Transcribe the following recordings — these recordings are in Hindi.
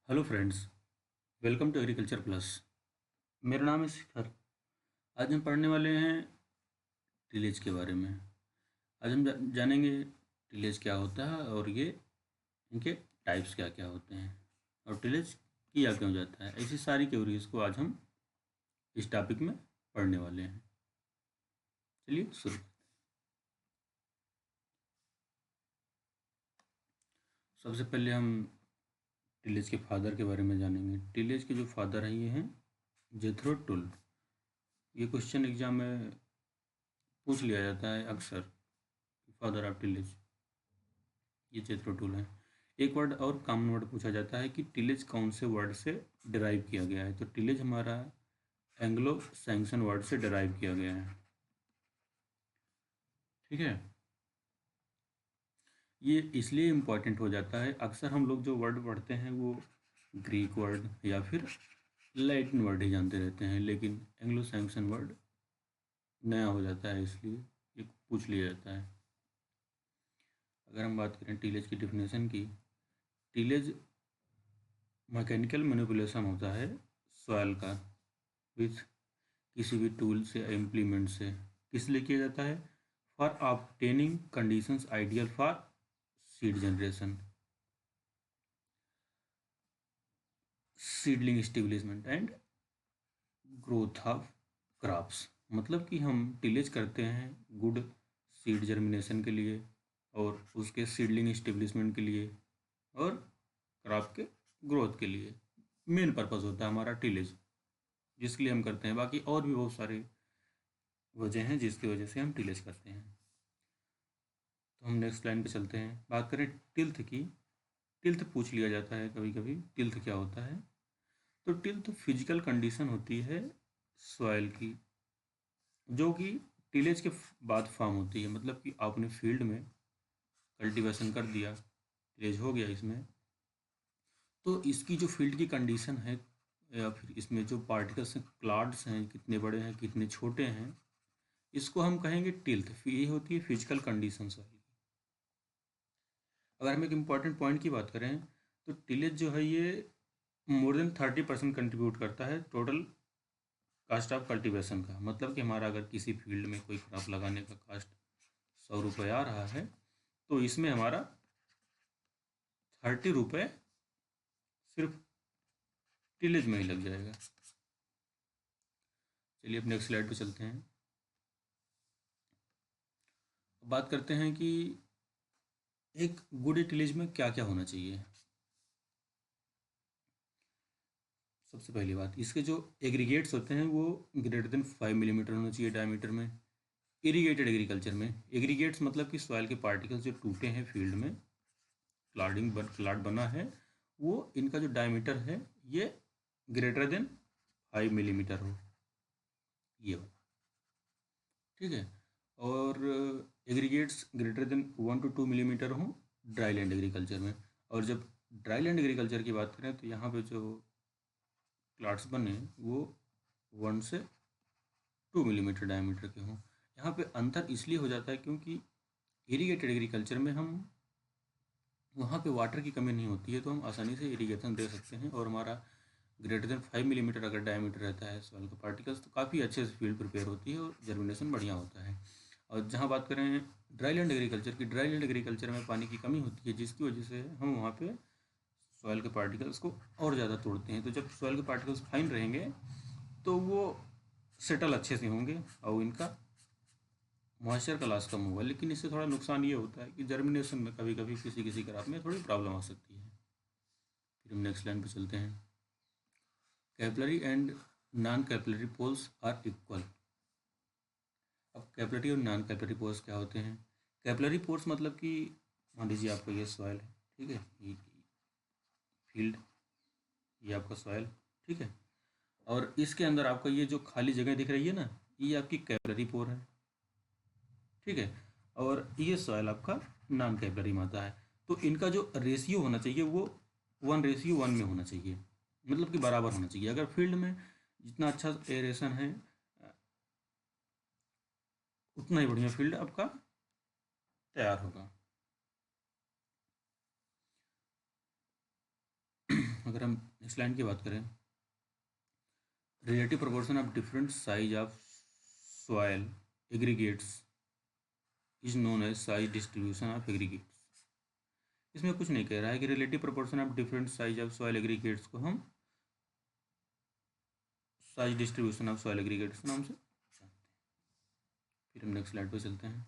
Hello friends, welcome to agriculture plus. मेरा नाम है शिखर। आज हम पढ़ने वाले हैं टिलेज के बारे में। आज हम जानेंगे टिलेज क्या होता है और ये इनके टाइप्स क्या क्या होते हैं और टिलेज किया क्यों जाता है। ऐसी सारी क्वेरीज को आज हम इस टॉपिक में पढ़ने वाले हैं। चलिए शुरू करते हैं। सबसे पहले हम टिलेज के फादर के बारे में जानेंगे। टिलेज के जो फादर हैं ये हैं जेथरो टुल। ये क्वेश्चन एग्जाम में पूछ लिया जाता है अक्सर, फादर ऑफ टिलेज ये जेथरो टूल है। एक वर्ड और कॉमन वर्ड पूछा जाता है कि टिलेज कौन से वर्ड से डिराइव किया गया है। तो टिलेज हमारा एंग्लो सैक्सन वर्ड से डिराइव किया गया है। ठीक है, ये इसलिए इम्पॉर्टेंट हो जाता है। अक्सर हम लोग जो वर्ड पढ़ते हैं वो ग्रीक वर्ड या फिर लैटिन वर्ड ही जानते रहते हैं, लेकिन एंग्लो सैक्सन वर्ड नया हो जाता है, इसलिए ये पूछ लिया जाता है। अगर हम बात करें टिलेज की डिफिनेशन की, टिलेज मैकेनिकल मैनिपुलेशन होता है सॉइल का विथ किसी भी टूल से इम्प्लीमेंट से। किस लिए किया जाता है? For obtaining conditions ideal for seed generation, seedling establishment and growth of crops. मतलब कि हम टिलेज करते हैं गुड सीड जर्मिनेशन के लिए और उसके सीडलिंग स्टेब्लिशमेंट के लिए और क्रॉप के ग्रोथ के लिए। मेन पर्पस होता है हमारा टिलेज, जिसके लिए हम करते हैं। बाकी और भी बहुत सारे वजह हैं जिसकी वजह से हम टिलेज करते हैं। तो हम नेक्स्ट लाइन पे चलते हैं। बात करें टिल्थ की। टिल्थ पूछ लिया जाता है कभी कभी, टिल्थ क्या होता है। तो टिल्थ फिजिकल कंडीशन होती है सॉइल की, जो कि टिलेज के बाद फॉर्म होती है। मतलब कि आपने फील्ड में कल्टीवेशन कर दिया, टिलेज हो गया इसमें, तो इसकी जो फील्ड की कंडीशन है या फिर इसमें जो पार्टिकल्स हैं, क्लाउड्स हैं, कितने बड़े हैं कितने छोटे हैं, इसको हम कहेंगे टिल्थ। ये होती है फिजिकल कंडीशन सॉइल की। अगर हम एक इम्पॉर्टेंट पॉइंट की बात करें तो टिलेज जो है ये मोर देन 30% कंट्रीब्यूट करता है टोटल कास्ट ऑफ कल्टीवेशन का। मतलब कि हमारा अगर किसी फील्ड में कोई क्रॉप लगाने का कास्ट 100 रुपये आ रहा है, तो इसमें हमारा 30 रुपये सिर्फ टिलेज में ही लग जाएगा। चलिए अब नेक्स्ट स्लाइड पे चलते हैं। बात करते हैं कि एक गुड टिलेज में क्या क्या होना चाहिए। सबसे पहली बात, इसके जो एग्रीगेट्स होते हैं वो ग्रेटर देन 5 मिलीमीटर होना चाहिए डायमीटर में। इरीगेटेड एग्रीकल्चर में एग्रीगेट्स मतलब कि सॉइल के पार्टिकल्स जो टूटे हैं फील्ड में, क्लाड बना है, वो इनका जो डायमीटर है ये ग्रेटर देन 5 मिलीमीटर हो, ये हो। ठीक है, और aggregates greater than 1 to 2 millimetre हो ड्राई लैंड एग्रीकल्चर में। और जब ड्राई लैंड एग्रीकल्चर की बात करें तो यहाँ पे जो क्लाड्स बने वो 1 से 2 मिलीमीटर डायमीटर के हों। यहाँ पे अंतर इसलिए हो जाता है क्योंकि इरीगेटेड एग्रीकल्चर में हम वहाँ पे वाटर की कमी नहीं होती है, तो हम आसानी से इरीगेशन दे सकते हैं। और हमारा ग्रेटर देन 5 मिलीमीटर अगर डायमीटर रहता है सॉइल का पार्टिकल्स, तो काफ़ी अच्छे से फील्ड प्रिपेयर होती है और जर्मिनेशन बढ़िया होता है। और जहाँ बात करें ड्राई लैंड एग्रीकल्चर की, ड्राई लैंड एग्रीकल्चर में पानी की कमी होती है, जिसकी वजह से हम वहाँ पे सॉइल के पार्टिकल्स को और ज़्यादा तोड़ते हैं। तो जब सॉइल के पार्टिकल्स फाइन रहेंगे तो वो सेटल अच्छे से होंगे और इनका मॉइस्चर का लॉस कम होगा। लेकिन इससे थोड़ा नुकसान ये होता है कि जर्मिनेशन में कभी कभी किसी किसी क्रॉप में थोड़ी प्रॉब्लम आ सकती है। फिर हम नेक्स्ट लाइन पे चलते हैं। Capillary and non capillary pores are equal. अब कैपिलरी और नॉन कैपिलरी पोर्स क्या होते हैं? कैपिलरी पोर्स मतलब कि मान लीजिए आपका ये सॉइल है, ठीक है, ये फील्ड, ये आपका सॉइल, ठीक है, और इसके अंदर आपका ये जो खाली जगह दिख रही है ना, ये आपकी कैपिलरी पोर है, ठीक है, और ये सॉइल आपका नॉन कैपिलरी में आता है। तो इनका जो रेशियो होना चाहिए वो 1:1 में होना चाहिए, मतलब कि बराबर होना चाहिए। अगर फील्ड में जितना अच्छा एरेशन है उतना ही बढ़िया फील्ड आपका तैयार होगा। अगर हम नेक्स्ट लाइन की बात करें, relative proportion of different size of soil aggregates is known as size distribution of aggregates. इसमें कुछ नहीं कह रहा है कि relative proportion of different size of soil aggregates को हम size distribution of soil aggregates नाम से जानते हैं। फिर हम नेक्स्ट स्लाइड पर चलते हैं।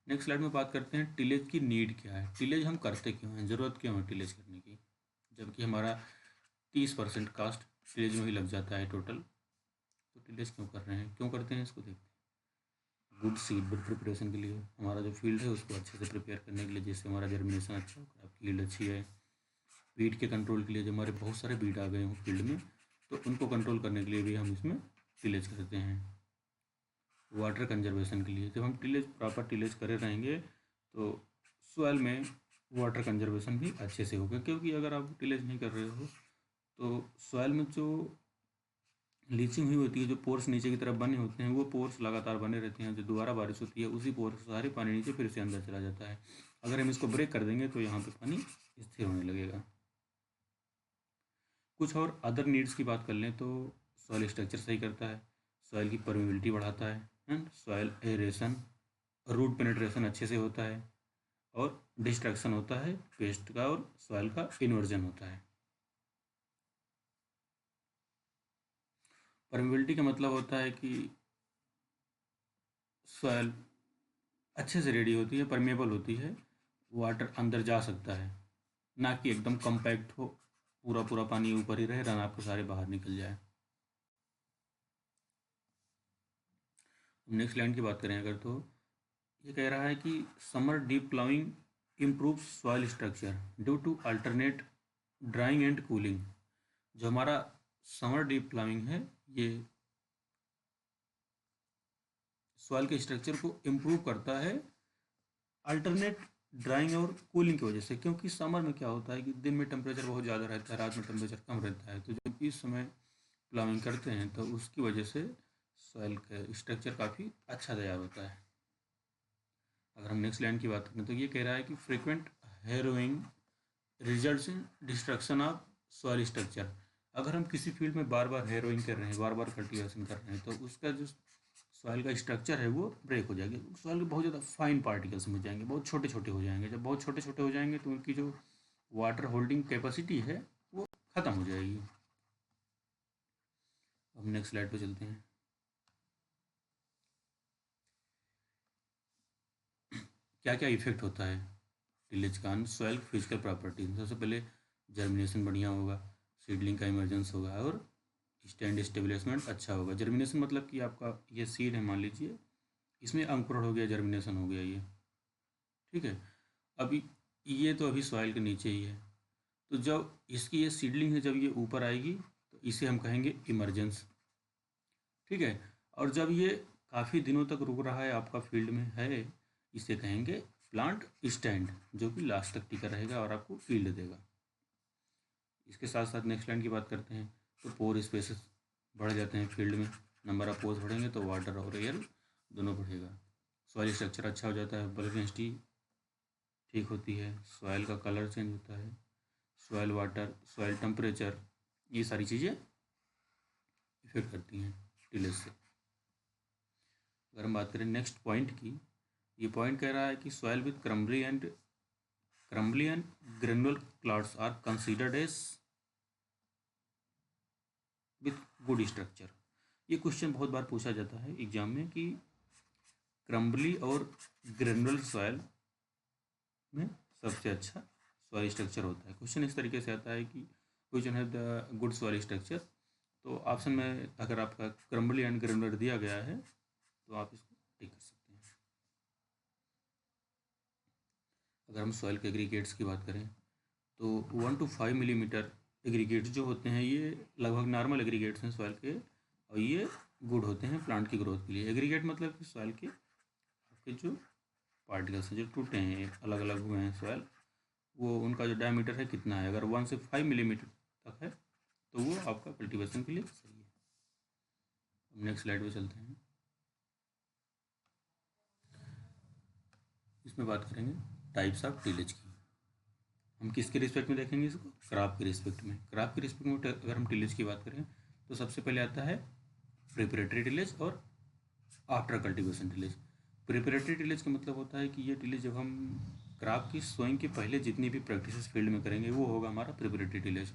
नेक्स्ट स्लाइड में बात करते हैं टिलेज की नीड क्या है, टिलेज हम करते क्यों हैं, ज़रूरत क्यों है टिलेज करने की, जबकि हमारा 30% कास्ट टिलेज में ही लग जाता है टोटल। तो टिलेज क्यों कर रहे हैं, क्यों करते हैं, इसको देखते हैं। गुड सीड बेड प्रिपरेशन के लिए, हमारा जो फील्ड है उसको अच्छे से प्रिपेयर करने के लिए, जिससे हमारा जर्मिनेशन अच्छा हो, आपकी यील्ड अच्छी है। बीट के कंट्रोल के लिए, जो हमारे बहुत सारे बीट आ गए हों फील्ड में, तो उनको कंट्रोल करने के लिए भी हम इसमें टिलेज करते हैं। वाटर कंजर्वेशन के लिए, जब हम टिलेज प्रॉपर टिलेज करे रहेंगे तो सॉइल में वाटर कंजर्वेशन भी अच्छे से होगा, क्योंकि अगर आप टिलेज नहीं कर रहे हो तो सॉइल में जो लीचिंग हुई होती है, जो पोर्स नीचे की तरफ बने होते हैं, वो पोर्स लगातार बने रहते हैं। जो दोबारा बारिश होती है उसी पोर्स से सारे पानी नीचे फिर से अंदर चला जाता है। अगर हम इसको ब्रेक कर देंगे तो यहाँ पे पानी स्थिर होने लगेगा। कुछ और अदर नीड्स की बात कर लें तो सॉइल स्ट्रक्चर सही करता है, सॉइल की परमेबिलिटी बढ़ाता है, and soil aeration, root penetration अच्छे से होता है, और डिस्ट्रक्शन होता है पेस्ट का, और सॉइल का इन्वर्जन होता है। परमेबिलिटी का मतलब होता है कि सॉइल अच्छे से रेडी होती है, परमेबल होती है, वाटर अंदर जा सकता है, ना कि एकदम कम्पैक्ट हो, पूरा पूरा पानी ऊपर ही रहे, रन आपके सारे बाहर निकल जाए। नेक्स्ट लाइन की बात करें अगर, तो ये कह रहा है कि summer deep ploughing improve soil structure due to alternate drying and cooling. जो हमारा समर डीप प्लाउइंग है, ये सॉइल के स्ट्रक्चर को इम्प्रूव करता है अल्टरनेट ड्राइंग और कूलिंग की वजह से। क्योंकि समर में क्या होता है कि दिन में टेम्परेचर बहुत ज़्यादा रहता है, रात में टेम्परेचर कम रहता है, तो जब इस समय प्लाउइंग करते हैं तो उसकी वजह से सॉइल का स्ट्रक्चर काफ़ी अच्छा तैयार होता है। अगर हम नेक्स्ट लाइन की बात करें तो ये कह रहा है कि frequent harrowing results in destruction of soil structure. अगर हम किसी फील्ड में बार बार हेरोइंग कर रहे हैं, बार बार कल्टीवेशन कर रहे हैं, तो उसका जो सॉइल का स्ट्रक्चर है वो ब्रेक हो जाएगी। सॉइल के बहुत ज़्यादा फाइन पार्टिकल्स में जाएंगे, बहुत छोटे छोटे हो जाएंगे। जब बहुत छोटे छोटे हो जाएंगे तो उनकी जो वाटर होल्डिंग कैपेसिटी है वो ख़त्म हो जाएगी। अब नेक्स्ट स्लाइड पे चलते हैं। क्या क्या इफेक्ट होता है टिलेज का सॉइल फिजिकल प्रॉपर्टी। सबसे पहले जर्मिनेशन बढ़िया होगा, सीडलिंग का इमरजेंस होगा, और स्टैंड स्टेबलिशमेंट अच्छा होगा। जर्मिनेशन मतलब कि आपका ये सीड है, मान लीजिए इसमें अंकुरण हो गया, जर्मिनेशन हो गया ये, ठीक है। अभी ये तो अभी सॉइल के नीचे ही है, तो जब इसकी ये सीडलिंग है, जब ये ऊपर आएगी तो इसे हम कहेंगे इमरजेंस, ठीक है। और जब ये काफ़ी दिनों तक रुक रहा है, आपका फील्ड में है, इसे कहेंगे प्लांट स्टैंड, जो कि लास्ट तक टिका रहेगा और आपको फील्ड देगा। इसके साथ साथ नेक्स्ट लाइन की बात करते हैं तो पोर स्पेसेस बढ़ जाते हैं फील्ड में। नंबर ऑफ पोर्स बढ़ेंगे तो वाटर और एयर दोनों बढ़ेगा। सॉइल स्ट्रक्चर अच्छा हो जाता है, बल्क डेंसिटी ठीक होती है, सॉइल का कलर चेंज होता है, सॉइल वाटर, सॉइल टेम्परेचर, ये सारी चीज़ें इफेक्ट करती हैं टिलेज से। अगर हम बात करें नेक्स्ट पॉइंट की, ये पॉइंट कह रहा है कि soil with crumbly and granular clouds are considered as with good structure. ये क्वेश्चन बहुत बार पूछा जाता है एग्जाम में कि क्रम्बली और ग्रेनुलर सॉइल में सबसे अच्छा सॉइल स्ट्रक्चर होता है। क्वेश्चन इस तरीके से आता है कि क्वेश्चन है द गुड सॉइल स्ट्रक्चर, तो ऑप्शन में अगर आपका क्रम्बली एंड ग्रेनुलर दिया गया है तो आप इसको टिक कर सकते हैं। अगर हम सॉइल के एग्रीगेट्स की बात करें तो 1 to 5 मिलीमीटर एग्रीगेट्स जो होते हैं ये लगभग नॉर्मल एग्रीगेट्स हैं सॉइल के, और ये गुड होते हैं प्लांट की ग्रोथ के लिए। एग्रीगेट मतलब कि सॉइल के आपके जो पार्टिकल्स हैं जो टूटे हैं, अलग अलग हुए हैं सॉइल, वो उनका जो डायमीटर है कितना है, अगर 1 से 5 मिलीमीटर तक है तो वो आपका कल्टीवेशन के लिए सही है। अब नेक्स्ट स्लाइड पे चलते हैं। इसमें बात करेंगे टाइप्स ऑफ टिलेज की। हम किसके रिस्पेक्ट में देखेंगे इसको? क्रॉप के रिस्पेक्ट में। क्रॉप के रिस्पेक्ट में अगर हम टिलेज की बात करें तो सबसे पहले आता है प्रिपरेटरी टिलेज और after cultivation tillage. Preparatory tillage का मतलब होता है कि ये टिलेज जब हम क्रॉप की सोइंग के पहले जितनी भी प्रैक्टिसेस फील्ड में करेंगे वो होगा हमारा प्रिपरेटरी टिलेज।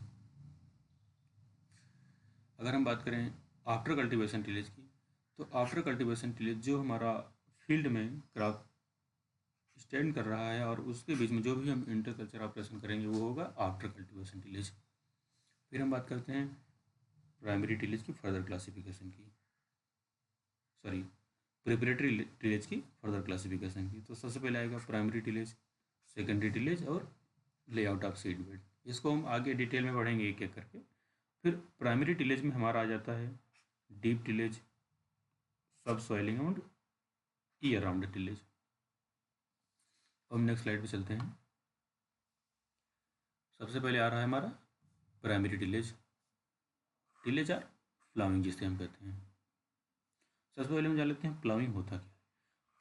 अगर हम बात करें आफ्टर कल्टीवेशन टिलेज की, तो आफ्टर कल्टीवेशन टिलेज जो हमारा फील्ड में क्रॉप स्टैंड कर रहा है और उसके बीच में जो भी हम इंटरकल्चर ऑपरेशन करेंगे वो होगा आफ्टर कल्टीवेशन टिलेज। फिर हम बात करते हैं प्राइमरी टिलेज की फर्दर क्लासिफिकेशन की, सॉरी प्रिपरेटरी टिलेज की फर्दर क्लासिफिकेशन की। तो सबसे पहले आएगा प्राइमरी टिलेज, सेकेंडरी टिलेज और लेआउट ऑफ सीड बेड। इसको हम आगे डिटेल में पढ़ेंगे एक एक करके। फिर प्राइमरी टिलेज में हमारा आ जाता है deep tillage, subsoiling and year round tillage. हम नेक्स्ट स्लाइड पे चलते हैं। सबसे पहले आ रहा है हमारा primary tillage. Tillage or ploughing जिसे हम कहते हैं। सबसे पहले हम जान लेते हैं प्लाविंग होता क्या है।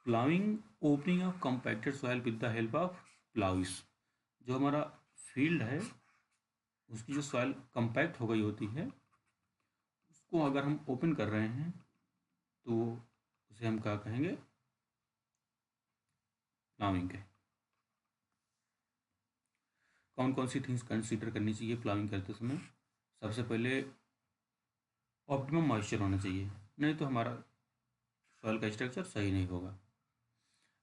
Ploughing opening of compacted soil with the help of ploughs. जो हमारा फील्ड है उसकी जो सॉइल कंपैक्ट हो गई होती है उसको अगर हम ओपन कर रहे हैं तो उसे हम क्या कहेंगे? प्लाविंग है। कौन कौन सी थिंग्स कंसीडर करनी चाहिए प्लाविंग करते समय? सबसे पहले ऑप्टिमम मॉइस्चर होना चाहिए, नहीं तो हमारा सॉइल का स्ट्रक्चर सही नहीं होगा।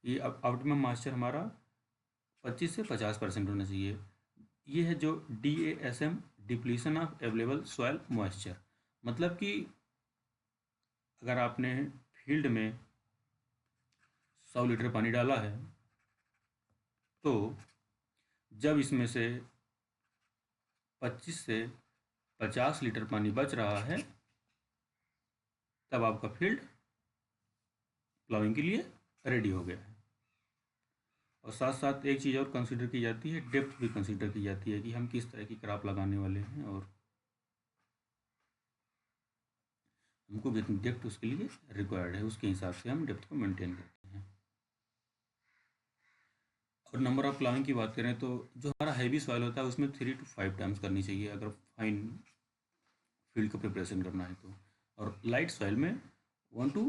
ये ऑप्टिमम मॉइस्चर हमारा 25 से 50% होना चाहिए। ये है जो DASM, depletion of available soil moisture. मतलब कि अगर आपने फील्ड में 100 लीटर पानी डाला है तो जब इसमें से 25 से 50 लीटर पानी बच रहा है तब आपका फील्ड प्लाविंग के लिए रेडी हो गया है। और साथ साथ एक चीज़ और कंसीडर की जाती है, डेप्थ भी कंसीडर की जाती है कि हम किस तरह की क्रॉप लगाने वाले हैं और हमको कितनी डेप्थ उसके लिए रिक्वायर्ड है, उसके हिसाब से हम डेप्थ को मेंटेन करते हैं। और नंबर ऑफ प्लाविंग की बात करें तो जो हमारा हैवी सॉइल होता है उसमें 3 to 5 टाइम्स करनी चाहिए अगर फाइन फील्ड का प्रिपरेशन करना है तो। और लाइट सॉइल में 1 to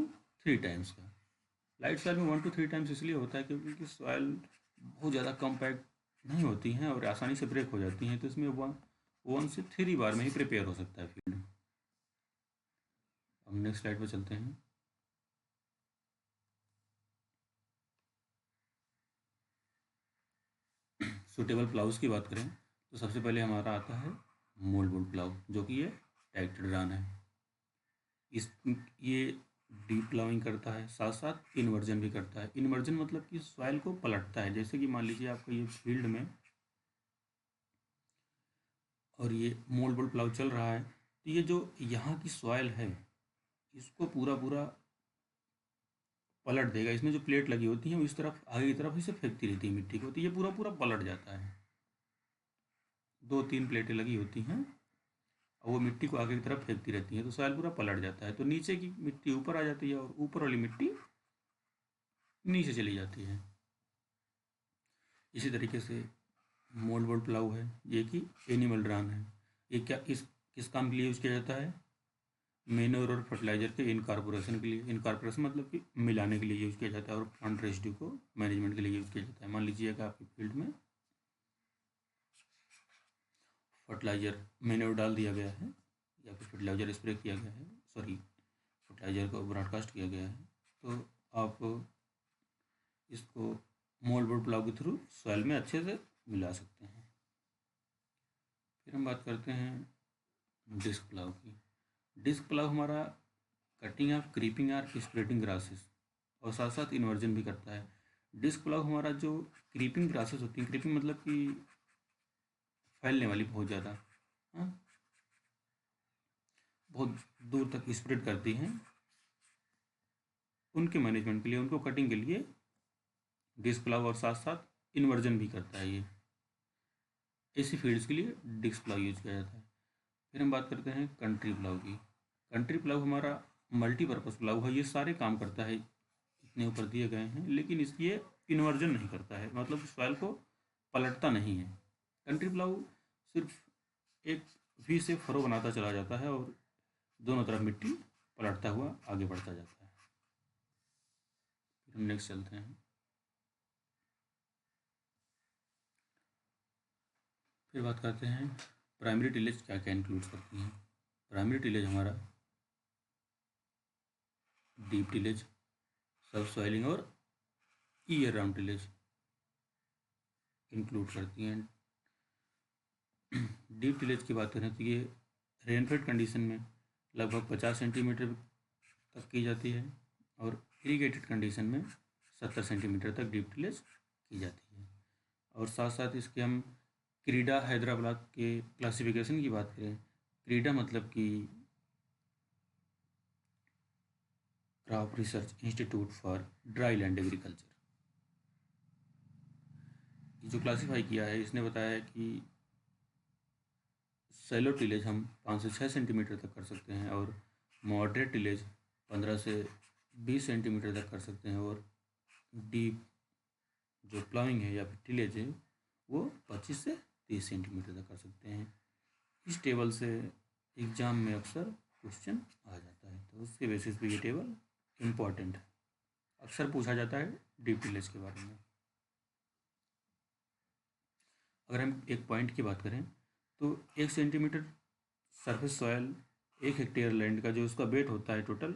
3 टाइम्स का। लाइट सॉइल में 1 to 3 टाइम्स इसलिए होता है क्योंकि सॉइल बहुत ज़्यादा कम्पैक्ट नहीं होती हैं और आसानी से ब्रेक हो जाती हैं, तो इसमें 1 से 3 बार में ही प्रिपेयर हो सकता है फील्ड। हम नेक्स्ट स्लाइड पर चलते हैं। सूटेबल प्लाउज की बात करें तो सबसे पहले हमारा आता है मोल्ड प्लाउ, जो कि ये ट्रैक्टर ड्रान है। इस ये डीप प्लाविंग करता है, साथ साथ इन्वर्जन भी करता है। इन्वर्जन मतलब कि सॉइल को पलटता है। जैसे कि मान लीजिए आपका ये फील्ड में और ये मोल्ड प्लाउ चल रहा है तो ये जो यहाँ की सॉइल है इसको पूरा पूरा पलट देगा। इसमें जो प्लेट लगी होती है वो इस तरफ आगे की तरफ इसे फेंकती रहती है मिट्टी को, तो ये पूरा पूरा पलट जाता है। 2-3 प्लेटें लगी होती हैं और वो मिट्टी को आगे की तरफ फेंकती रहती हैं तो सॉइल पूरा पलट जाता है। तो नीचे की मिट्टी ऊपर आ जाती है और ऊपर वाली मिट्टी नीचे चली जाती है। इसी तरीके से मोल्ड प्लाऊ है, ये कि एनिमल ड्रान है। ये क्या किस काम के लिए यूज़ किया जाता है? मेन्योर और फर्टिलाइजर के इनकॉर्पोरेशन के लिए। इनकॉर्पोरेशन मतलब कि मिलाने के लिए यूज़ किया जाता है और प्लांट रेसिड्यू को मैनेजमेंट के लिए यूज़ किया जाता है। मान लीजिए कि आपकी फील्ड में फर्टिलाइजर मेन्योर डाल दिया गया है या फिर फर्टिलाइजर स्प्रे किया गया है, सॉरी फर्टिलाइजर को ब्रॉडकास्ट किया गया है, तो आप इसको मोल्ड प्लाऊ के थ्रू सॉइल में अच्छे से मिला सकते हैं। फिर हम बात करते हैं डिस्क प्लाऊ की। डिस्क प्लाऊ हमारा कटिंग ऑफ क्रीपिंग और स्प्रेडिंग ग्रासेस और साथ साथ इन्वर्जन भी करता है। डिस्क प्लाऊ हमारा जो क्रीपिंग ग्रासेस होती हैं, क्रीपिंग मतलब कि फैलने वाली बहुत ज़्यादा, हाँ, बहुत दूर तक स्प्रेड करती हैं, उनके मैनेजमेंट के लिए, उनको कटिंग के लिए डिस्क प्लाऊ और साथ साथ इन्वर्जन भी करता है। ये ऐसी फील्ड्स के लिए डिस्क प्लाऊ यूज किया जाता है। फिर हम बात करते हैं कंट्री प्लाऊ की। कंट्री प्लाऊ हमारा मल्टीपर्पज़ प्लाऊ है, ये सारे काम करता है, इतने ऊपर दिए गए हैं, लेकिन इसलिए इन्वर्जन नहीं करता है, मतलब सॉइल को पलटता नहीं है। कंट्री प्लाऊ सिर्फ एक वी से फरो बनाता चला जाता है और दोनों तरफ मिट्टी पलटता हुआ आगे बढ़ता जाता है। फिर हम नेक्स्ट चलते हैं। फिर बात करते हैं प्राइमरी टिलेज क्या क्या इंक्लूड करती हैं। प्राइमरी टिलेज हमारा डीप टिलेज, सब सॉइलिंग और ईयर राउंड टिलेज इंक्लूड करती हैं। डीप टिलेज की बात करें तो ये रेनफेड कंडीशन में लगभग 50 सेंटीमीटर तक की जाती है और इरीगेटेड कंडीशन में 70 सेंटीमीटर तक डीप टिलेज की जाती है। और साथ साथ इसके हम क्रीडा हैदराबाद के क्लासिफिकेशन की बात करें, क्रीडा मतलब कि crop research institute for dry land agriculture, जो क्लासीफाई किया है इसने बताया है कि सेलो टिलेज हम 5 से 6 सेंटीमीटर तक कर सकते हैं और मॉडरेट टिलेज 15 से 20 सेंटीमीटर तक कर सकते हैं और डीप जो प्लाविंग है या फिर टिलेज है वो 25 से 30 सेंटीमीटर तक कर सकते हैं। इस टेबल से एग्ज़ाम में अक्सर क्वेश्चन आ जाता है, तो उसके बेसिस पे ये टेबल इम्पॉर्टेंट है, अक्सर पूछा जाता है डीप टिलेज के बारे में। अगर हम एक पॉइंट की बात करें तो 1 centimetre surface soil 1 hectare land का जो उसका वेट होता है टोटल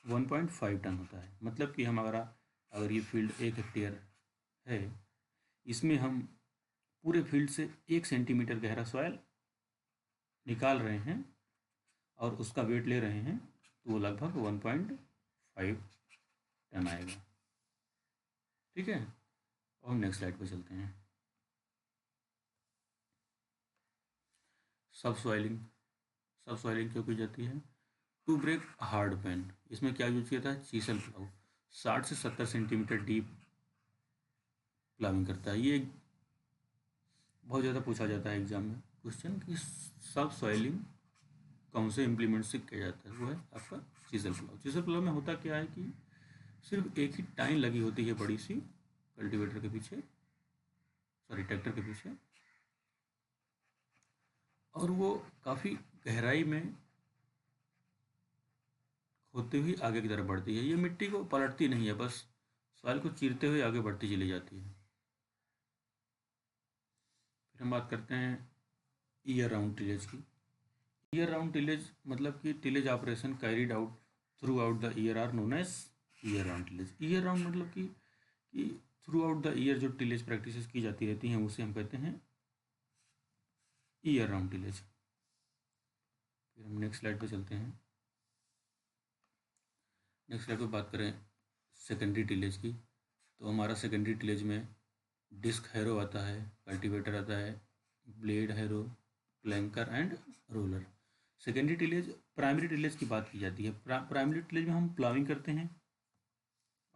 1.5 टन होता है। मतलब कि हमारा अगर ये फील्ड 1 हेक्टेयर है, इसमें हम पूरे फील्ड से 1 सेंटीमीटर गहरा सॉयल निकाल रहे हैं और उसका वेट ले रहे हैं, तो वो लगभग 1.5 टन आएगा। ठीक है, और हम नेक्स्ट स्लाइड पर चलते हैं। सब सॉइलिंग क्यों की जाती है? To break hard pan. इसमें क्या यूज किया था? चीसल प्लाऊ 60 से 70 सेंटीमीटर डीप प्लाविंग करता है। ये बहुत ज़्यादा पूछा जाता है एग्जाम में क्वेश्चन कि सब सॉइलिंग कौन से इम्प्लीमेंट से किया जाता है? वो है आपका चीसल प्लाऊ। चीसल प्लाऊ में होता क्या है कि सिर्फ एक ही टाइन लगी होती है बड़ी सी कल्टीवेटर के पीछे, सॉरी ट्रैक्टर के पीछे, और वो काफ़ी गहराई में होते हुए आगे की तरफ बढ़ती है। ये मिट्टी को पलटती नहीं है, बस सॉइल को चीरते हुए आगे बढ़ती चली जाती है। फिर हम बात करते हैं ईयर राउंड टिलेज की। ईयर राउंड टिलेज मतलब कि tillage operation carried out throughout the year are known as year round tillage. Year round मतलब कि थ्रू आउट द ईयर जो टिलेज प्रैक्टिसेस की जाती रहती हैं उसे हम कहते हैं ईयर राउंड टिलेज। फिर हम नेक्स्ट स्लाइड पे चलते हैं। नेक्स्ट स्लाइड पे बात करें सेकेंडरी टिलेज की, तो हमारा सेकेंडरी टिलेज में डिस्क हैरो आता है, कल्टीवेटर आता है, blade harrow, planker and roller. Secondary tillage primary tillage की बात की जाती है। प्राइमरी टिलेज में हम प्लाविंग करते हैं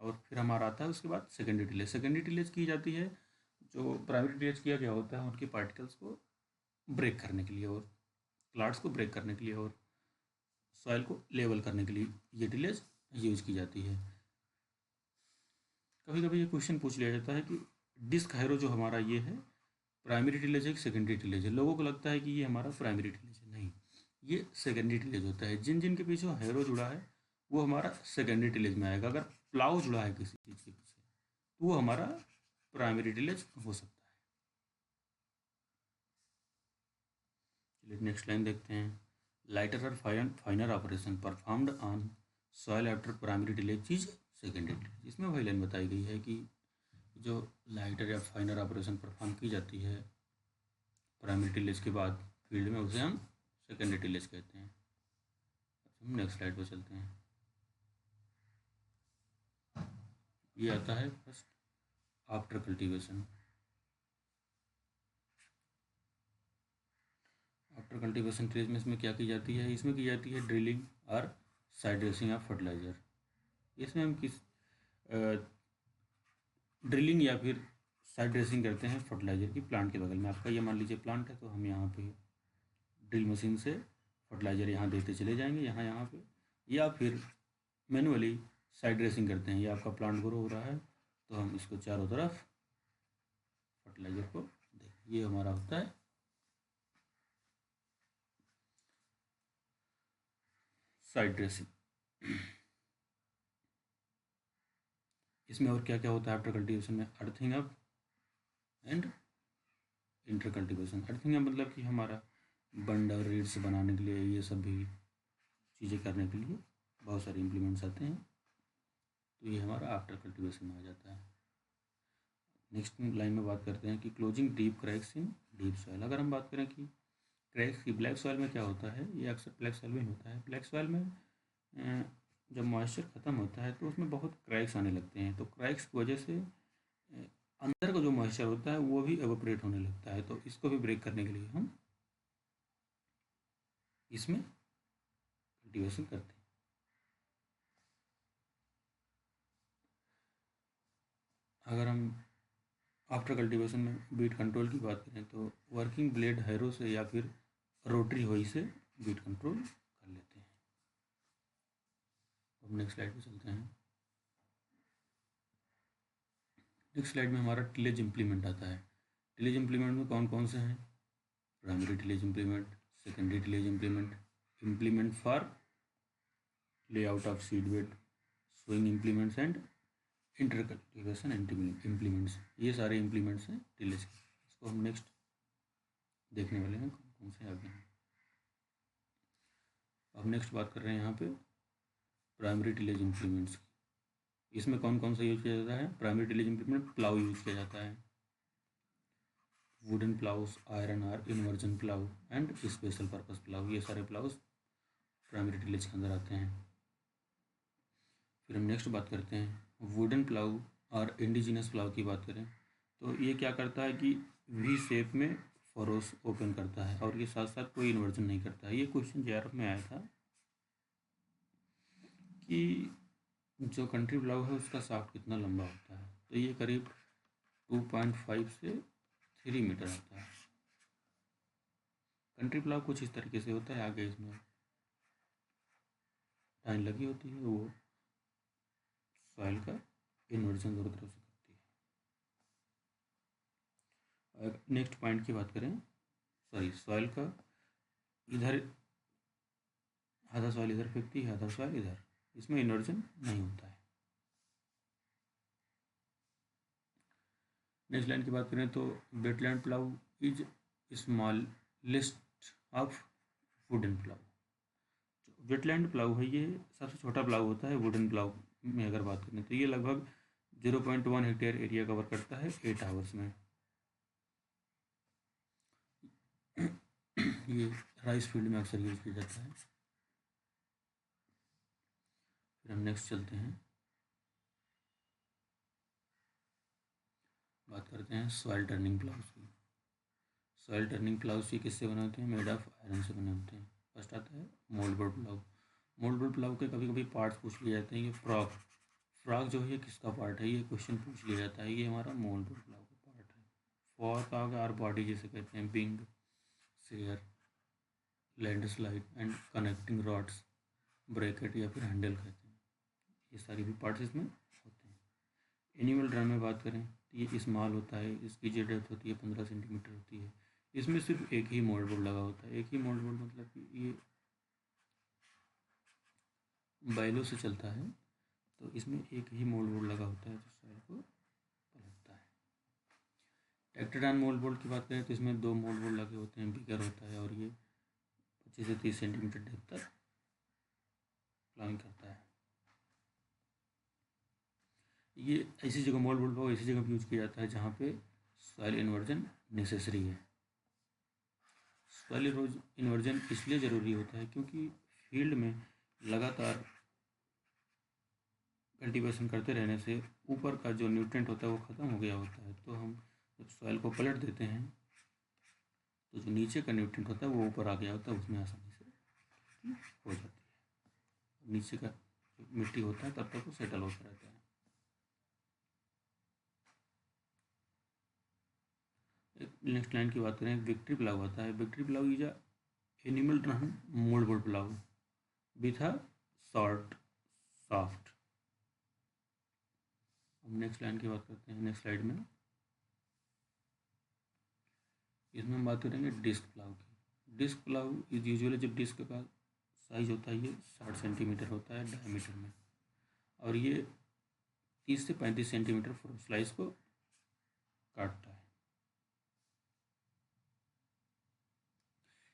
और फिर हमारा आता है उसके बाद सेकेंडरी टिलेज। सेकेंडरी टिलेज की जाती है जो प्राइमरी टिलेज किया गया होता है उनके पार्टिकल्स को ब्रेक करने के लिए और क्लाड्स को ब्रेक करने के लिए और सॉइल को लेवल करने के लिए ये टिलेज यूज की जाती है। कभी कभी ये क्वेश्चन पूछ लिया जाता है कि डिस्क हैरो जो हमारा ये है प्राइमरी टिलेज है कि सेकेंडरी टिलेज है? लोगों को लगता है कि ये हमारा प्राइमरी टिलेज है, नहीं, ये सेकेंडरी टिलेज होता है। जिन जिन के पीछे हैरो जुड़ा है वो हमारा सेकेंडरी टिलेज में आएगा। अगर प्लाउ जुड़ा है किसी चीज़ के पीछे तो वो हमारा प्राइमरी टिलेज हो सकता है। चलिए नेक्स्ट लाइन देखते हैं। लाइटर और फाइनर operation performed on soil after primary tillage is secondary tillage. इसमें वही लाइन बताई गई है कि जो लाइटर या फाइनर ऑपरेशन परफॉर्म की जाती है प्राइमरी टिलेज के बाद फील्ड में, उसे हम सेकेंडरी टिलेज कहते हैं। हम नेक्स्ट स्लाइड पर चलते हैं। ये आता है first after cultivation. After cultivation tillage में इसमें क्या की जाती है? इसमें की जाती है ड्रिलिंग और साइड ड्रेसिंग ऑफ फर्टिलाइजर। इसमें हम किस ड्रिलिंग या फिर साइड ड्रेसिंग करते हैं फर्टिलाइजर की। प्लांट के बगल में आपका ये मान लीजिए प्लांट है, तो हम यहाँ पे ड्रिल मशीन से फर्टिलाइजर यहाँ देते चले जाएंगे यहाँ पे, या फिर मैनुअली साइड ड्रेसिंग करते हैं। ये आपका प्लांट ग्रो हो रहा है तो हम इसको चारों तरफ फर्टिलाइजर को दें। ये हमारा होता है साइड ड्रेसिंग। इसमें और क्या क्या होता है आफ्टर कल्टीवेशन में? Earthing up and inter cultivation. Earthing up मतलब कि हमारा बंडर रीड्स बनाने के लिए, ये सब भी चीज़ें करने के लिए बहुत सारे इम्प्लीमेंट्स आते हैं, तो ये हमारा आफ्टर कल्टीवेशन में आ जाता है। नेक्स्ट लाइन में बात करते हैं कि क्लोजिंग डीप क्रैक्स इन डीप सॉइल। अगर हम बात करें कि क्रैक्स की ब्लैक सॉइल में क्या होता है, ये अक्सर ब्लैक सॉइल में होता है। ब्लैक सॉइल में जब मॉइस्चर ख़त्म होता है तो उसमें बहुत क्रैक्स आने लगते हैं, तो क्रैक्स की वजह से अंदर का जो मॉइस्चर होता है वो भी एवोपरेट होने लगता है, तो इसको भी ब्रेक करने के लिए हम इसमें कल्टीवेशन करते हैं। अगर हम आफ्टर कल्टीवेशन में बीट कंट्रोल की बात करें तो वर्किंग ब्लेड हैरो से या फिर रोटरी होई से बीट कंट्रोल कर लेते हैं। अब नेक्स्ट स्लाइड पे चलते हैं। नेक्स्ट स्लाइड में हमारा टिलेज इम्प्लीमेंट आता है। टिलेज इम्प्लीमेंट में कौन कौन से हैं? Primary tillage implement, secondary tillage implement, implement for layout of seed bed, sowing implements and inter cultivation implements. ये सारे इम्प्लीमेंट्स हैं टिलेज के। इसको हम नेक्स्ट देखने वाले हैं कौन कौन से आगे हैं। अब नेक्स्ट बात कर रहे हैं यहाँ पे प्राइमरी टिलेज इम्प्लीमेंट्स की। इसमें कौन कौन सा यूज़ किया जाता है? Primary tillage implement plough use किया जाता है, wooden ploughs, iron or, inversion plough and special purpose plough, ये सारे प्लाउस प्राइमरी टिलेज के अंदर आते हैं। फिर हम नेक्स्ट बात करते हैं वुडन प्लाउ और इंडिजिनस प्लाउ की बात करें तो ये क्या करता है कि वी शेप में फरोस ओपन करता है और ये साथ साथ कोई इन्वर्जन नहीं करता है। ये क्वेश्चन जेआरएफ में आया था कि जो कंट्री प्लाउ है उसका शाफ्ट कितना लंबा होता है, तो ये करीब 2.5 से 3 मीटर होता है। कंट्री प्लाउ कुछ इस तरीके से होता है, आगे इसमें टाइन लगी होती है, वो सॉइल का इन्वर्जन दोनों तरफ से करती है। नेक्स्ट पॉइंट की बात करें, सॉरी सॉइल का इधर आधा सॉइल इधर फेंकती है, आधा सॉइल इधर, इसमें इन्वर्जन नहीं होता है। नेक्स्ट लाइन की बात करें तो wetland plough is smallest of wooden plough. Wetland plough है ये सबसे छोटा प्लाउ होता है वुडन प्लाउ में। अगर बात करें तो ये लगभग 0.1 हेक्टेयर एरिया कवर करता है 8 आवर्स में। ये राइस फील्ड में अक्सर यूज किया जाता है। फिर हम नेक्स्ट चलते हैं, बात करते हैं सॉइल टर्निंग प्लाउस की। सॉइल टर्निंग प्लाउस ये किससे बने होते हैं? मेड ऑफ आयरन से बने होते हैं। फर्स्ट आता है मोल्डबोर्ड प्लाउ। मोल्डबोर्ड प्लाउ के कभी कभी पार्ट्स पूछ लिए जाते हैं। ये फ्रॉग जो है ये किसका पार्ट है, ये क्वेश्चन पूछ लिया जाता है। ये हमारा मोल्डबोर्ड प्लाउ का पार्ट है। फॉर का होगा आर बॉडी जिसे कहते हैं, बिंग, share, landslide and connecting rods, bracket या फिर हैंडल कहते हैं। ये सारी भी पार्ट्स इसमें होते हैं। एनिमल ड्रम में बात करें तो ये स्मॉल होता है, इसकी जो डेप्थ होती है 15 सेंटीमीटर होती है। इसमें सिर्फ एक ही मोल्ड बोर्ड लगा होता है। एक ही मोल्ड बोर्ड मतलब कि ये बैलों से चलता है, तो इसमें एक ही मोल्ड बोर्ड लगा होता है जो सॉइल को पलटता है। टेक्टोडॉन मोल्ड बोर्ड की बात करें तो इसमें 2 मोल्ड बोर्ड लगे होते हैं, बिगर होता है और ये 25 से 30 सेंटीमीटर डेप्थ तक प्लाइंग करता है। ये ऐसी जगह मोल्ड बोर्ड को ऐसी जगह यूज किया जाता है जहाँ पे सॉइल इन्वर्जन नेसेसरी है। सॉइल इन्वर्जन इसलिए ज़रूरी होता है क्योंकि फील्ड में लगातार कल्टीवेशन करते रहने से ऊपर का जो न्यूट्रिएंट होता है वो ख़त्म हो गया होता है, तो हम जब सॉइल को पलट देते हैं तो जो नीचे का न्यूट्रिएंट होता है वो ऊपर आ गया होता है, उसमें आसानी से हो जाती है। नीचे का मिट्टी होता है तब तक वो सेटल होता रहता है। नेक्स्ट लाइन की बात करें, विक्ट्री प्लाउ आता है। Victory plough is a animal drum mould plough with a short shaft. अब नेक्स्ट लाइन की बात करते हैं। नेक्स्ट स्लाइड में इसमें हम बात करेंगे डिस्क प्लाव की। डिस्क प्लाव इज यूजुअली, जब डिस्क का साइज होता है ये 60 सेंटीमीटर होता है डायमीटर में, और ये 30 से 35 सेंटीमीटर स्लाइस को काटता है।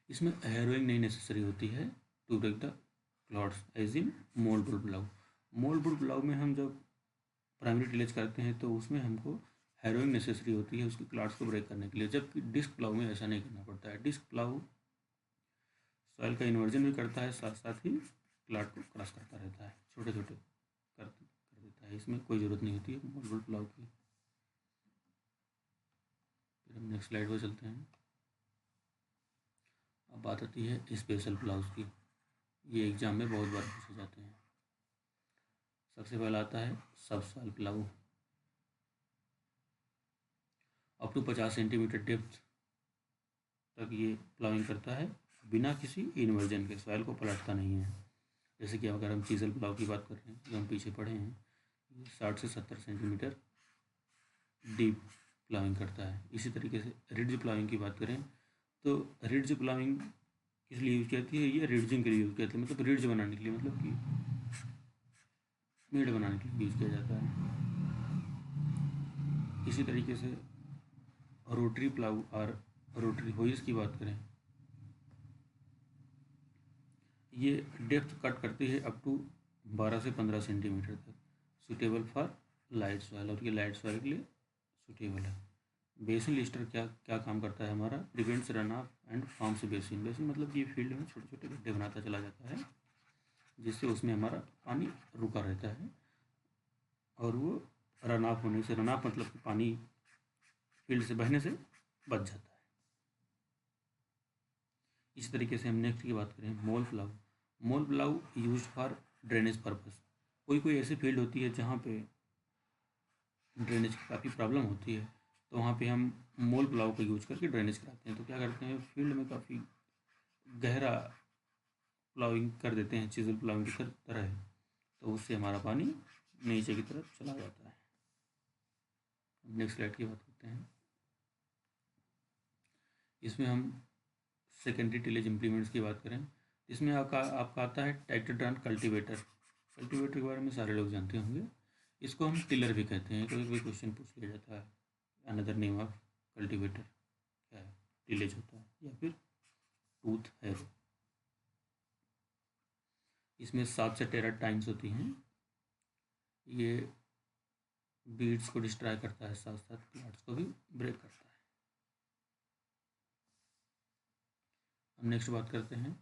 इसमें हैरोइंग नहीं नेसेसरी होती है to break the clots as in mould plough. Mould plough में हम जब प्राइमरी टिलेज करते हैं तो उसमें हमको हैरोइंग नेसेसरी होती है उसके क्लॉट्स को ब्रेक करने के लिए, जबकि डिस्क प्लाव में ऐसा नहीं करना पड़ता है। डिस्क प्लाव सॉइल का इन्वर्जन भी करता है, साथ साथ ही क्लॉट को क्रॉस करता रहता है, छोटे छोटे कर देता है। इसमें कोई ज़रूरत नहीं होती है मोल्ड प्लाव की। फिर हम नेक्स्ट स्लाइड पर चलते हैं। अब बात आती है स्पेशल प्लाउज की। ये एग्जाम में बहुत बार पूछे जाते हैं। सबसे पहला आता है subsoil plough. Up to 50 centimetre depth तक ये प्लाउइंग करता है, बिना किसी इन्वर्जन के, सॉइल को पलटता नहीं है। जैसे कि अगर हम चीजल प्लाव की बात कर रहे हैं जो हम पीछे पढ़े हैं, 60 से 70 सेंटीमीटर डीप प्लाउइंग करता है। इसी तरीके से रिड्ज प्लाउइंग की बात करें तो रिड्ज प्लाउइंग किस लिए यूज की जाती है, ये रिड्जिंग के लिए यूज किया जाता है, मतलब रिड्ज बनाने के लिए, मतलब कि मेड़ बनाने के लिए यूज किया जाता है। इसी तरीके से रोटरी प्लाऊ और रोटरी होइस की बात करें, ये डेप्थ कट करती है अप टू 12 से 15 सेंटीमीटर तक, सूटेबल फॉर लाइट सॉइल, और ये लाइट सॉइल के लिए सूटेबल है। बेसिन लिस्टर क्या क्या काम करता है हमारा, prevents run of and forms basin. Basin मतलब कि फील्ड में छोटे छोटे गड्ढे बनाता चला जाता है, जिससे उसमें हमारा पानी रुका रहता है और वो रन ऑफ होने से, रन ऑफ मतलब कि पानी फील्ड से बहने से बच जाता है। इस तरीके से हम नेक्स्ट की बात करें mole plough. Mole plough use for drainage purpose. कोई कोई ऐसी फील्ड होती है जहाँ पे ड्रेनेज की काफ़ी प्रॉब्लम होती है, तो वहाँ पे हम मोल प्लाऊ का यूज करके ड्रेनेज कराते हैं। तो क्या करते हैं, फील्ड में काफ़ी गहरा प्लाउइंग कर देते हैं, चिजल प्लाउइंग की तरह, तो उससे हमारा पानी नीचे की तरफ चला जाता है। नेक्स्ट स्लाइड की बात करते हैं। इसमें हम सेकेंडरी टिलेज इम्प्लीमेंट्स की बात करें, इसमें आपका आता है ट्रैक्टर ड्रम कल्टीवेटर। कल्टीवेटर के बारे में सारे लोग जानते होंगे। इसको हम टिलर भी कहते हैं, कभी भी क्वेश्चन पूछ लिया जाता है अनदर नेम ऑफ कल्टीवेटर क्या है, टिलेज होता है, या फिर टूथ हैरो। इसमें 7 से 13 टाइम्स होती हैं। ये बीड्स को डिस्ट्रॉय करता है, साथ साथ प्लांट्स को भी ब्रेक करता है। हम नेक्स्ट बात करते हैं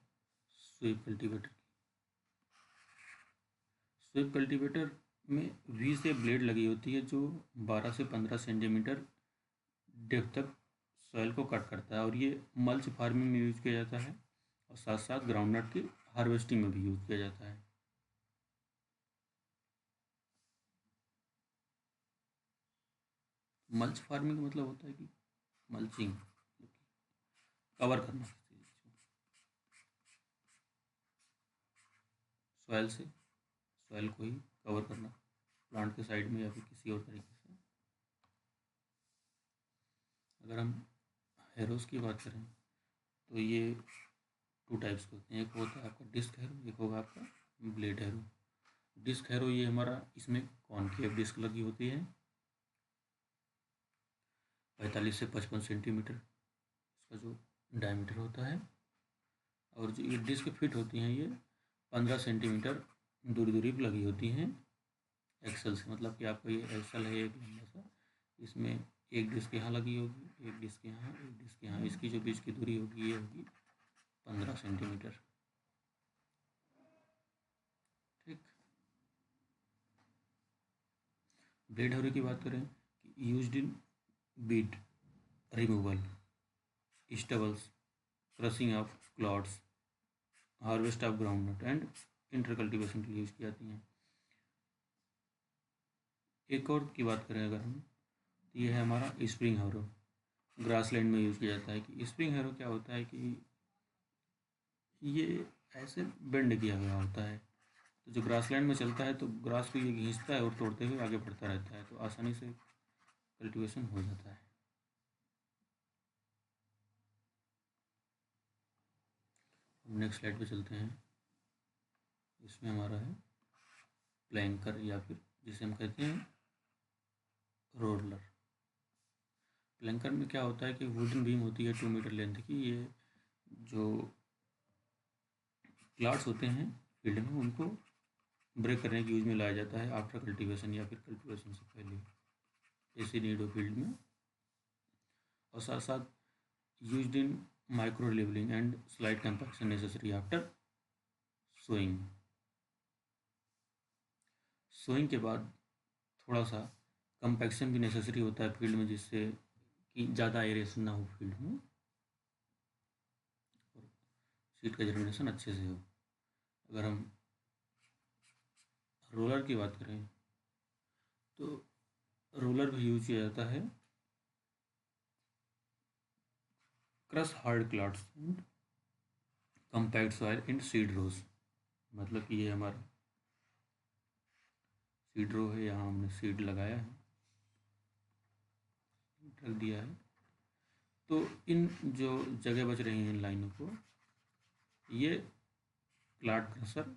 स्वीप कल्टीवेटर की। स्वीप कल्टीवेटर में वी से ब्लेड लगी होती है जो 12 से 15 सेंटीमीटर डेप्थ तक सॉइल को कट करता है, और ये मल्च फार्मिंग में यूज किया जाता है, और साथ साथ ग्राउंडनट की हार्वेस्टिंग में भी यूज किया जाता है। मल्च फार्मिंग का मतलब होता है कि मल्चिंग, कवर करना सॉइल से, सॉइल को ही कवर करना प्लांट के साइड में या फिर किसी और तरीके से। अगर हम हैरोस की बात करें तो ये 2 टाइप्स के होते हैं, एक होता है आपका डिस्क हैरो, एक होगा आपका ब्लेड हैरो। डिस्क हैरो ये हमारा, इसमें कॉनकेव डिस्क लगी होती है, 45 से 55 सेंटीमीटर इसका जो डायमीटर होता है, और जो ये डिस्क फिट होती हैं ये 15 सेंटीमीटर दूरी दूरी पर लगी होती हैं एक्सल से। मतलब कि आपका ये एक्सल है एक लंबा सा, इसमें एक डिस्क यहाँ लगी होगी, एक डिस्क यहाँ, एक डिस्क यहाँ, इसकी जो बीच की दूरी होगी ये होगी 15 सेंटीमीटर। ठीक। ब्लेड हैरो की बात करें कि used in weed removal, stubbles, crushing of clods, harvest of groundnut and inter cultivation के लिए यूज की जाती हैं। एक और की बात करें अगर हम, तो ये है हमारा स्प्रिंग हैरो, ग्रासलैंड में यूज किया जाता है। कि स्प्रिंग हैरो क्या होता है कि ये ऐसे बेंड किया गया होता है, तो जो ग्रासलैंड में चलता है तो ग्रास को ये घींचता है और तोड़ते हुए आगे बढ़ता रहता है, तो आसानी से कल्टीवेशन हो जाता है। नेक्स्ट स्लाइड पे चलते हैं। इसमें हमारा है प्लैंकर या फिर जिसे हम कहते हैं रोलर। प्लैंकर में क्या होता है कि वुडन बीम होती है 2 मीटर लेंथ की। ये जो क्लाड्स होते हैं फील्ड में उनको ब्रेक करने के यूज में लाया जाता है आफ्टर कल्टीवेशन या फिर कल्टीवेशन से पहले, ऐसी नीड हो फील्ड में। और साथ साथ used in micro levelling and slide compaction necessary after sowing. Sowing के बाद थोड़ा सा कंपैक्शन भी नेसेसरी होता है फील्ड में, जिससे कि ज़्यादा एरेशन ना हो फील्ड में और सीड का जर्मिनेशन अच्छे से हो। अगर हम रोलर की बात करें तो रोलर भी यूज किया जाता है crush hard clods and compact soil in seed rows. मतलब कि ये हमारा सीड रो है, यहाँ हमने सीड लगाया है, रख दिया है। तो इन जो जगह बच रही हैं इन लाइनों को ये क्लाड क्रशर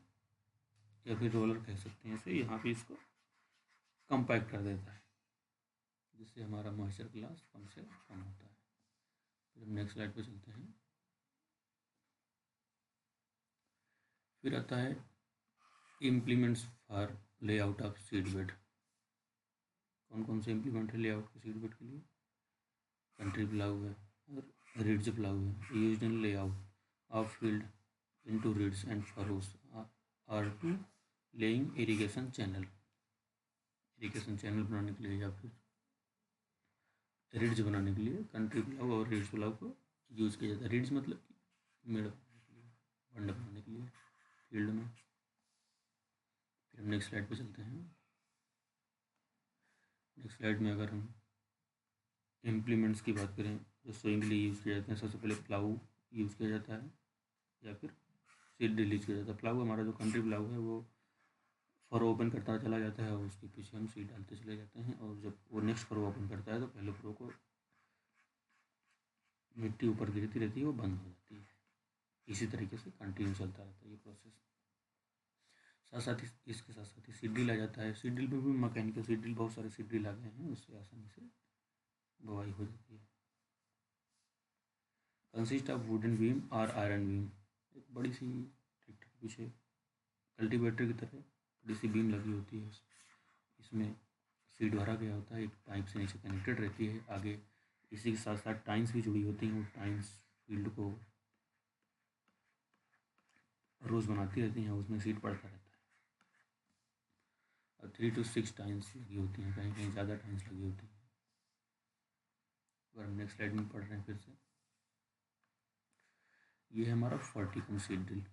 या फिर रोलर कह सकते हैं इसे, यहाँ पे इसको कंपैक्ट कर देता है, जिससे हमारा मॉइस्चर क्लास कम से कम होता है। फिर हम नेक्स्ट स्लाइड पे चलते हैं। फिर आता है implements for layout of seed bed. कौन कौन से इम्प्लीमेंट है लेआउट के सीड बेड के लिए? कंट्री प्लाऊ है और रिड्ज प्लाऊ है। Used in layout of field into ridges and furrows or to laying irrigation channel बनाने के लिए या फिर रिड्ज बनाने के लिए कंट्री प्लाऊ और रिड्ज प्लाऊ को यूज किया जाता है। रिड्ज मतलब मेड़ बनाने के लिए, बंड बनाने के लिए फील्ड में। फिर हम नेक्स्ट स्लाइड पे चलते हैं। नेक्स्ट स्लाइड में अगर हम इम्प्लीमेंट्स की बात करें जो सोइंग के लिए यूज़ किए जाते हैं, सबसे पहले प्लाऊ यूज़ किया जाता है या फिर सीड ड्रिल यूज किया जाता है। प्लाऊ हमारा जो कंट्री प्लाऊ है वो फरो ओपन करता चला जाता है और उसके पीछे हम सीड डालते चले जाते हैं, और जब वो नेक्स्ट फरो ओपन करता है तो पहले फरो को मिट्टी ऊपर गिरती रहती है, वो बंद हो जाती है। इसी तरीके से कंटिन्यू चलता रहता है ये प्रोसेस। साथ साथ इसके साथ साथ ही सीड ड्रिल आ जाता है। सीड ड्रिल में भी मैकेनिकल सीड ड्रिल, बहुत सारे सीड ड्रिल आ गए हैं, उससे आसानी से बुवाई हो जाती है। कंसिस्ट ऑफ वुडन बीम और आयरन बीम। एक बड़ी सी ट्रैक्टर के पीछे कल्टीवेटर की तरह बड़ी सी बीम लगी होती है, इसमें सीड भरा गया होता है, एक पाइप से नीचे कनेक्टेड रहती है। आगे इसी के साथ साथ टाइन्स भी जुड़ी होती हैं, वो टाइन्स फील्ड को रोज़ बनाती रहती हैं, उसमें सीड पड़ता रहता है। और 3 to 6 टाइन्स लगी होती हैं, कहीं कहीं ज़्यादा टाइन्स लगी होती हैं। अगर हम नेक्स्ट स्लाइड में पढ़ रहे हैं फिर से, ये है हमारा फर्टिकम सीड ड्रिल।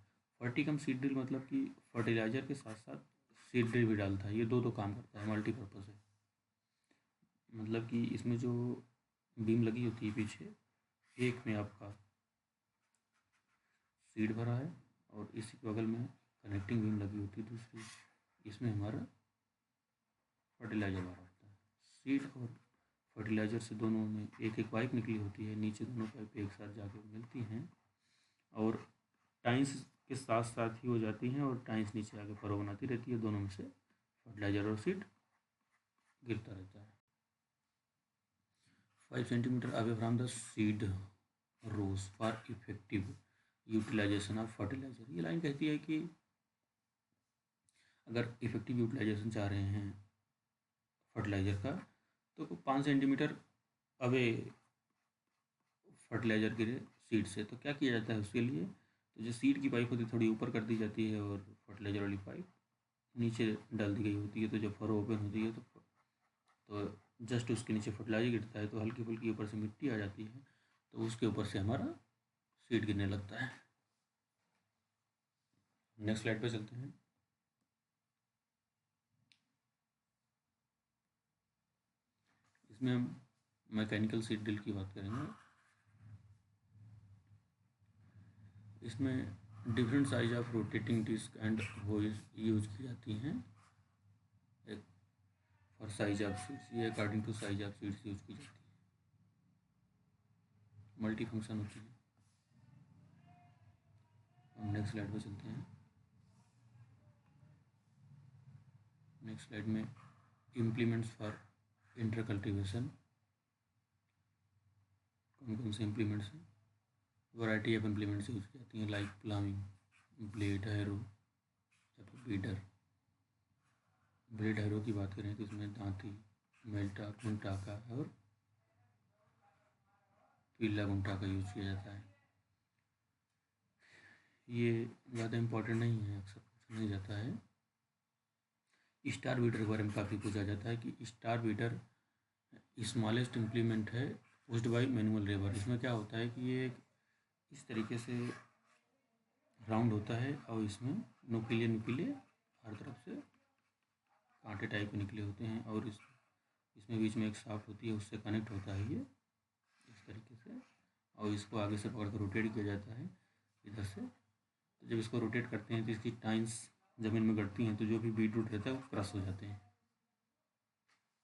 फर्टिकम सीड ड्रिल मतलब कि फर्टिलाइज़र के साथ साथ सीड ड्रिल भी डालता है। ये दो काम करता है, मल्टीपर्पज़ है। मतलब कि इसमें जो बीम लगी होती है पीछे, एक में आपका सीड भरा है और इसी के बगल में कनेक्टिंग बीम लगी होती है दूसरी, इसमें हमारा फर्टिलाइज़र भरा होता है। सीड और फर्टिलाइज़र से दोनों में एक एक पाइप निकली होती है, नीचे दोनों पाइप एक साथ जाके मिलती हैं और टाइन्स के साथ साथ ही हो जाती हैं, और टाइन्स नीचे आके फरो बनाती रहती है। दोनों में से फर्टिलाइज़र और सीड गिरता रहता है। 5 centimetre away from the seed rows for effective utilization of fertilizer. ये लाइन कहती है कि अगर इफेक्टिव यूटिलाइजेशन चाह रहे हैं फर्टिलाइज़र का तो 5 सेंटीमीटर अवे फर्टिलाइज़र गिरे सीड से, तो क्या किया जाता है उसके लिए? तो जो सीड की पाइप होती है थोड़ी ऊपर कर दी जाती है और फर्टिलाइज़र वाली पाइप नीचे डाल दी गई होती है। तो जब फरो ओपन होती है तो जस्ट उसके नीचे फर्टिलाइजर गिरता है तो हल्की फुल्की ऊपर से मिट्टी आ जाती है, तो उसके ऊपर से हमारा सीड गिरने लगता है। नेक्स्ट स्लाइड पे चलते हैं। इसमें हम मैकेनिकल सीड ड्रिल की बात करेंगे। इसमें different size of rotating disc and holes use की जाती हैं। एक फॉर साइज ऑफ सीड्स, ये according to size of seeds use की जाती है। मल्टी फंक्शन होती है। नेक्स्ट स्लाइड पे चलते हैं। नेक्स्ट स्लाइड में इम्प्लीमेंट्स फॉर इंटर कल्टिवेशन। कौन कौन से इम्प्लीमेंट्स हैं? वैरायटी ऑफ इम्प्लीमेंट्स यूज की जाती हैं, लाइक प्लाविंग, ब्लेड हैरो या फिर बीडर। ब्लेड हैरो की बात करें तो इसमें दांती, मेल्टा, गुंटाका और पीला गुंटाका यूज किया जाता है। ये ज़्यादा इम्पोर्टेंट नहीं है, अक्सर पूछा नहीं जाता है। स्टार बीडर के बारे में काफ़ी पूछा जाता है कि स्टार बीडर स्मॉलेस्ट इम्प्लीमेंट है पुश्ड बाय मैनुअल लेबर। इसमें क्या होता है कि ये इस तरीके से राउंड होता है और इसमें नुकीले नुकीले हर तरफ से कांटे टाइप के निकले होते हैं और इसमें बीच में एक शाफ्ट होती है, उससे कनेक्ट होता है ये इस तरीके से, और इसको आगे से पकड़ कर रोटेट किया जाता है इधर से। तो जब इसको रोटेट करते हैं तो इसकी टाइन्स ज़मीन में गड़ती हैं, तो जो भी बीट रूट रहता है वो क्रश हो जाते हैं।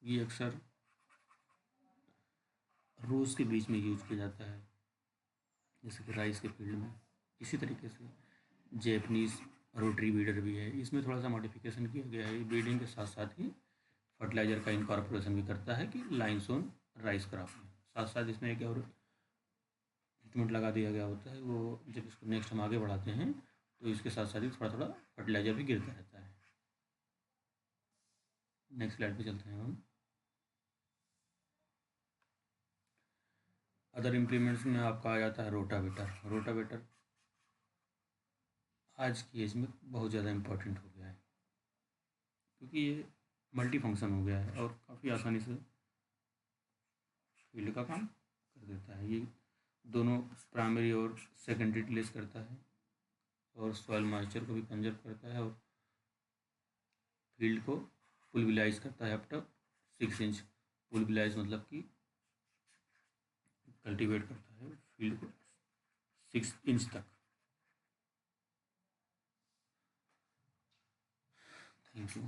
ये अक्सर रोज़ के बीच में यूज किया जाता है, जैसे कि राइस के फील्ड में। इसी तरीके से जैपनीज़ रोटरी बीडर भी है, इसमें थोड़ा सा मॉडिफिकेशन किया गया है। बीडिंग के साथ साथ ही फर्टिलाइज़र का इनकॉर्पोरेशन भी करता है कि लाइनसोन राइस क्रॉप में। साथ साथ इसमें एक और इंस्ट्रूमेंट लगा दिया गया होता है, वो जब इसको नेक्स्ट हम आगे बढ़ाते हैं तो इसके साथ साथ ही थोड़ा थोड़ा फर्टिलाइज़र भी गिरता रहता है। नेक्स्ट स्लाइड पे चलते हैं हम। अदर इम्प्लीमेंट्स में आपका आ जाता है रोटावेटर। रोटावेटर आज की एज में बहुत ज़्यादा इम्पोर्टेंट हो गया है, क्योंकि ये मल्टी फंक्शन हो गया है और काफ़ी आसानी से फील्ड का काम कर देता है। ये दोनों प्राइमरी और सेकेंडरी रिलीज करता है और सॉइल मॉइस्चर को भी कंजर्व करता है और फील्ड को पुलविलाइज करता है अप टू 6 इंच। पुलविलाइज मतलब कि कल्टीवेट करता है फील्ड को 6 इंच तक। Thank you.